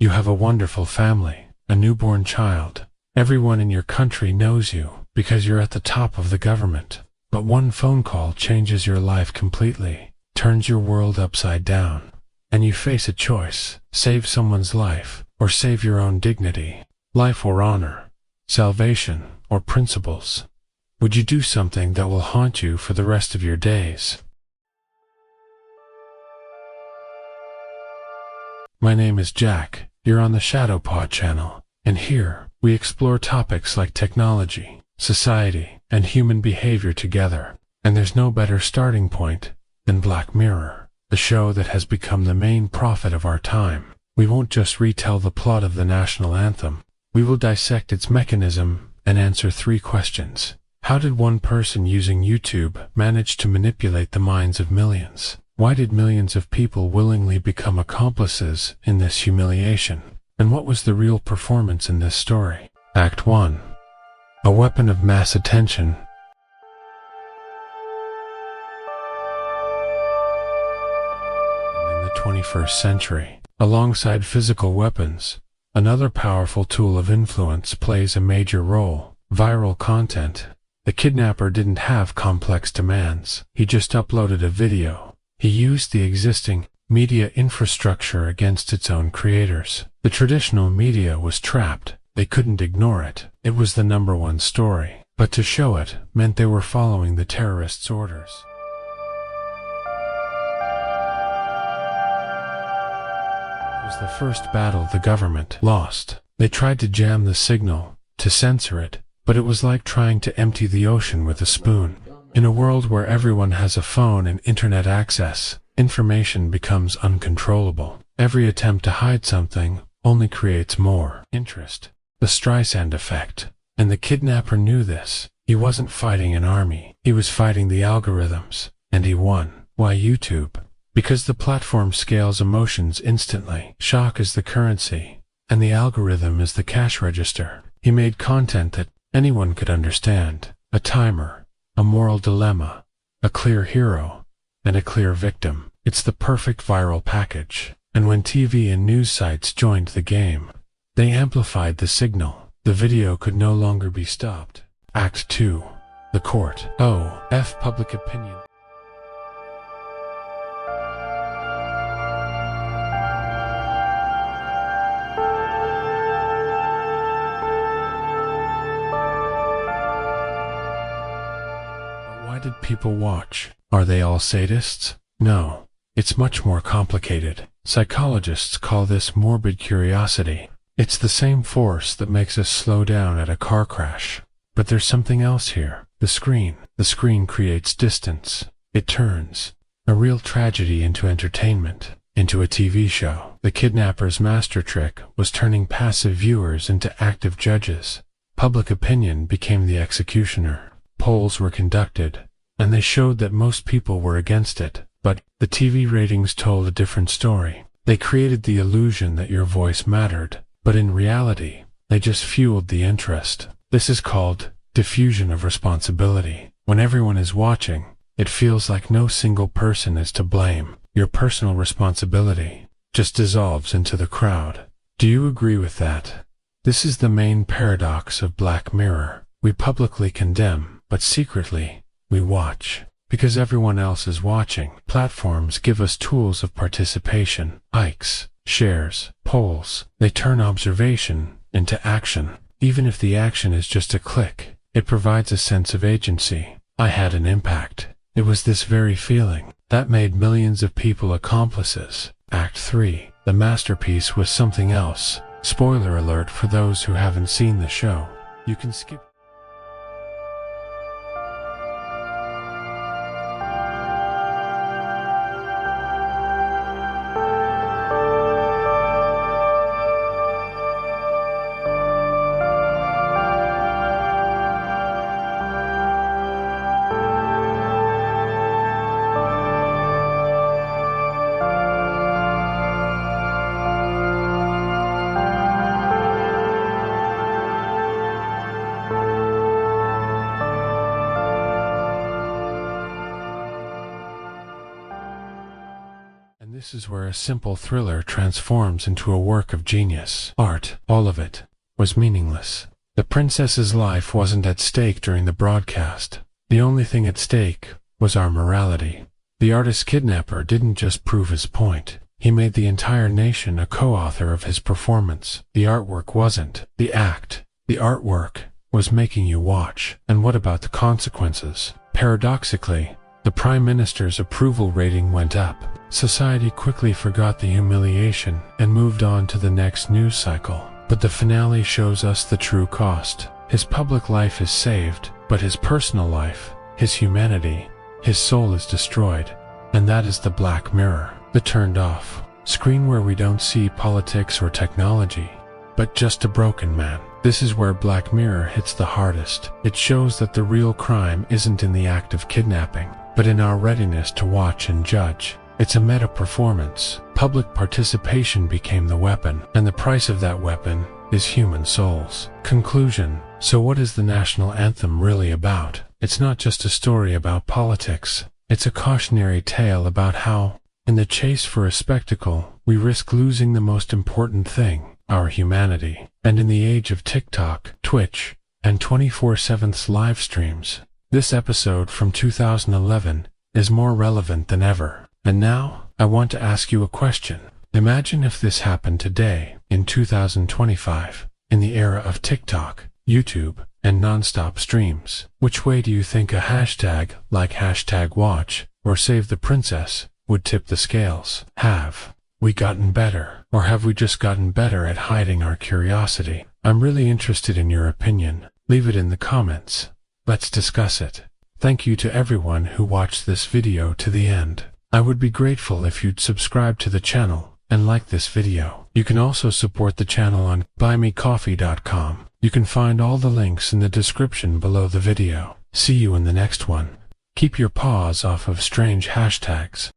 You have a wonderful family, a newborn child. Everyone in your country knows you because you're at the top of the government. But one phone call changes your life completely, turns your world upside down. And you face a choice: save someone's life or save your own dignity, life or honor, salvation or principles. Would you do something that will haunt you for the rest of your days? My name is Jack. You're on the ShadowPaw channel, and here we explore topics like technology, society, and human behavior together. And there's no better starting point than Black Mirror, the show that has become the main prophet of our time. We won't just retell the plot of the National Anthem. We will dissect its mechanism and answer 3 questions. How did one person using YouTube manage to manipulate the minds of millions? Why did millions of people willingly become accomplices in this humiliation? And what was the real performance in this story? Act 1. A weapon of mass attention. In the 21st century, alongside physical weapons, another powerful tool of influence plays a major role: viral content. The kidnapper didn't have complex demands. He just uploaded a video. He used the existing media infrastructure against its own creators. The traditional media was trapped. They couldn't ignore it. It was the #1 story. But to show it meant they were following the terrorists' orders. It was the first battle the government lost. They tried to jam the signal, to censor it, but it was like trying to empty the ocean with a spoon. In a world where everyone has a phone and internet access, information becomes uncontrollable. Every attempt to hide something only creates more interest. The Streisand effect. And the kidnapper knew this. He wasn't fighting an army. He was fighting the algorithms. And he won. Why YouTube? Because the platform scales emotions instantly. Shock is the currency, and the algorithm is the cash register. He made content that anyone could understand. A timer, a moral dilemma, a clear hero, and a clear victim. It's the perfect viral package. And when TV and news sites joined the game, they amplified the signal. The video could no longer be stopped. Act 2. The court. Public opinion. Why did people watch? Are they all sadists? No. It's much more complicated. Psychologists call this morbid curiosity. It's the same force that makes us slow down at a car crash. But there's something else here. The screen. The screen creates distance. It turns a real tragedy into entertainment, into a TV show. The kidnapper's master trick was turning passive viewers into active judges. Public opinion became the executioner. Polls were conducted, and they showed that most people were against it. But the TV ratings told a different story. They created the illusion that your voice mattered, but in reality, they just fueled the interest. This is called diffusion of responsibility. When everyone is watching, it feels like no single person is to blame. Your personal responsibility just dissolves into the crowd. Do you agree with that? This is the main paradox of Black Mirror. We publicly condemn, but secretly, we watch. Because everyone else is watching. Platforms give us tools of participation: likes, shares, polls. They turn observation into action. Even if the action is just a click, it provides a sense of agency. I had an impact. It was this very feeling that made millions of people accomplices. Act 3. The masterpiece was something else. Spoiler alert for those who haven't seen the show. You can skip. this is where a simple thriller transforms into a work of genius. Art, all of it, was meaningless. The princess's life wasn't at stake during the broadcast. The only thing at stake was our morality. The artist kidnapper didn't just prove his point. He made the entire nation a co-author of his performance. The artwork wasn't the act. The artwork was making you watch. And what about the consequences? Paradoxically, the Prime Minister's approval rating went up. Society quickly forgot the humiliation and moved on to the next news cycle. But the finale shows us the true cost. His public life is saved, but his personal life, his humanity, his soul is destroyed. And that is the Black Mirror, the turned off screen where we don't see politics or technology, but just a broken man. This is where Black Mirror hits the hardest. It shows that the real crime isn't in the act of kidnapping, but in our readiness to watch and judge. It's a meta-performance. Public participation became the weapon, and the price of that weapon is human souls. Conclusion. So what is the National Anthem really about? It's not just a story about politics. It's a cautionary tale about how, in the chase for a spectacle, we risk losing the most important thing, our humanity. And in the age of TikTok, Twitch, and 24/7 live streams, this episode from 2011 is more relevant than ever. And now, I want to ask you a question. Imagine if this happened today, in 2025, in the era of TikTok, YouTube, and non-stop streams. Which way do you think a hashtag like #watch or Save the Princess would tip the scales? Have we gotten better, or have we just gotten better at hiding our curiosity? I'm really interested in your opinion. Leave it in the comments. Let's discuss it. Thank you to everyone who watched this video to the end. I would be grateful if you'd subscribe to the channel and like this video. You can also support the channel on buymecoffee.com. You can find all the links in the description below the video. See you in the next one. Keep your paws off of strange hashtags.